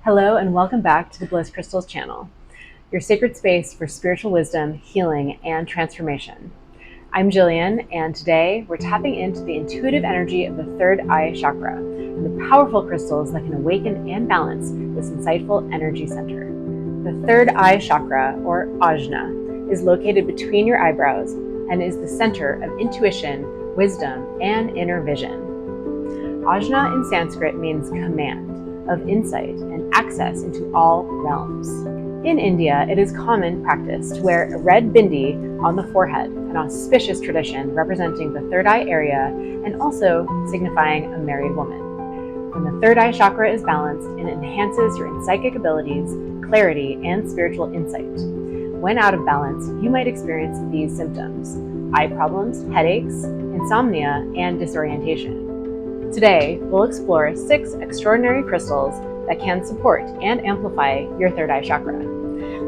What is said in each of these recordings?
Hello and welcome back to the Bliss Crystals channel, your sacred space for spiritual wisdom, healing, and transformation. I'm Jillian, and today we're tapping into the intuitive energy of the Third Eye Chakra and the powerful crystals that can awaken and balance this insightful energy center. The Third Eye Chakra, or Ajna, is located between your eyebrows and is the center of intuition, wisdom, and inner vision. Ajna in Sanskrit means command of insight and access into all realms. In India, it is common practice to wear a red bindi on the forehead, an auspicious tradition representing the third eye area and also signifying a married woman. When the third eye chakra is balanced, it enhances your psychic abilities, clarity, and spiritual insight. When out of balance, you might experience these symptoms: eye problems, headaches, insomnia, and disorientation. Today, we'll explore 6 extraordinary crystals that can support and amplify your third eye chakra: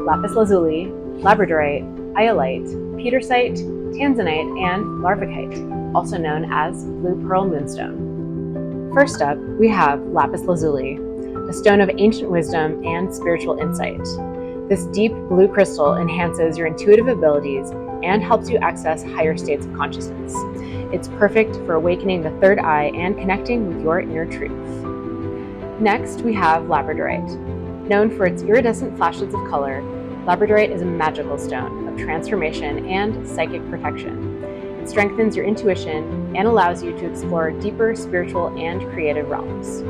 lapis lazuli, labradorite, iolite, petersite, tanzanite, and larvikite, also known as blue pearl moonstone. First up, we have lapis lazuli, a stone of ancient wisdom and spiritual insight. This deep blue crystal enhances your intuitive abilities and helps you access higher states of consciousness. It's perfect for awakening the third eye and connecting with your inner truth. Next, we have labradorite. Known for its iridescent flashes of color, labradorite is a magical stone of transformation and psychic protection. It strengthens your intuition and allows you to explore deeper spiritual and creative realms.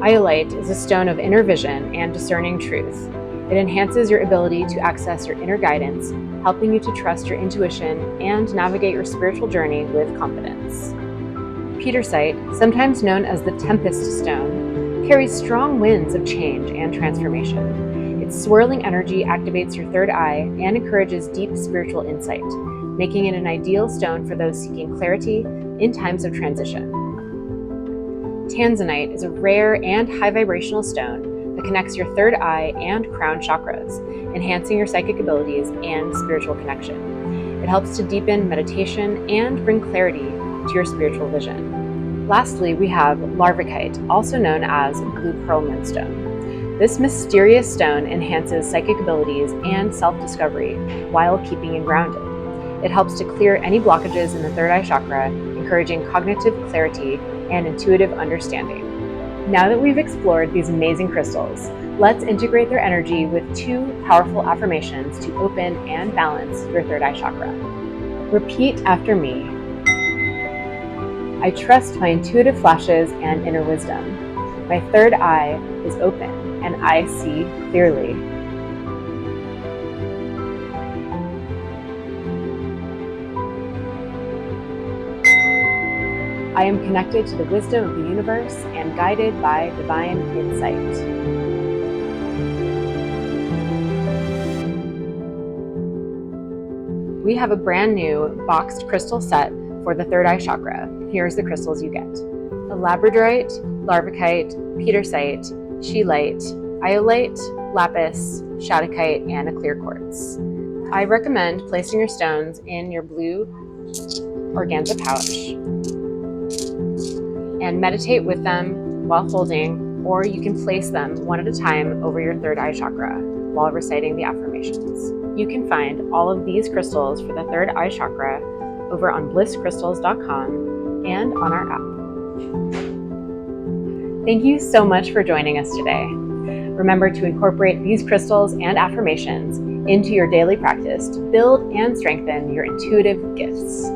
Iolite is a stone of inner vision and discerning truth. It enhances your ability to access your inner guidance, helping you to trust your intuition and navigate your spiritual journey with confidence. Petersite, sometimes known as the Tempest Stone, carries strong winds of change and transformation. Its swirling energy activates your third eye and encourages deep spiritual insight, making it an ideal stone for those seeking clarity in times of transition. Tanzanite is a rare and high vibrational stone that connects your third eye and crown chakras, enhancing your psychic abilities and spiritual connection. It helps to deepen meditation and bring clarity to your spiritual vision. Lastly, we have larvikite, also known as blue pearl moonstone. This mysterious stone enhances psychic abilities and self-discovery while keeping you grounded. It helps to clear any blockages in the third eye chakra, encouraging cognitive clarity and intuitive understanding. Now that we've explored these amazing crystals, let's integrate their energy with 2 powerful affirmations to open and balance your third eye chakra. Repeat after me. I trust my intuitive flashes and inner wisdom. My third eye is open and I see clearly. I am connected to the wisdom of the universe and guided by divine insight. We have a brand new boxed crystal set for the third eye chakra. Here's the crystals you get: a labradorite, larvikite, petersite, scheelite, iolite, lapis, shadokite, and a clear quartz. I recommend placing your stones in your blue organza pouch and meditate with them while holding, or you can place them one at a time over your third eye chakra while reciting the affirmations. You can find all of these crystals for the third eye chakra over on blisscrystals.com and on our app. Thank you so much for joining us today. Remember to incorporate these crystals and affirmations into your daily practice to build and strengthen your intuitive gifts.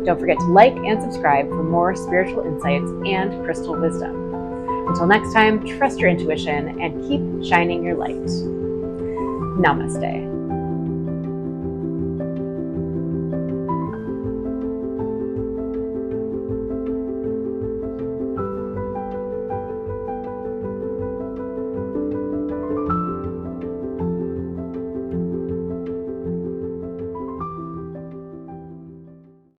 Don't forget to like and subscribe for more spiritual insights and crystal wisdom. Until next time, trust your intuition and keep shining your light. Namaste.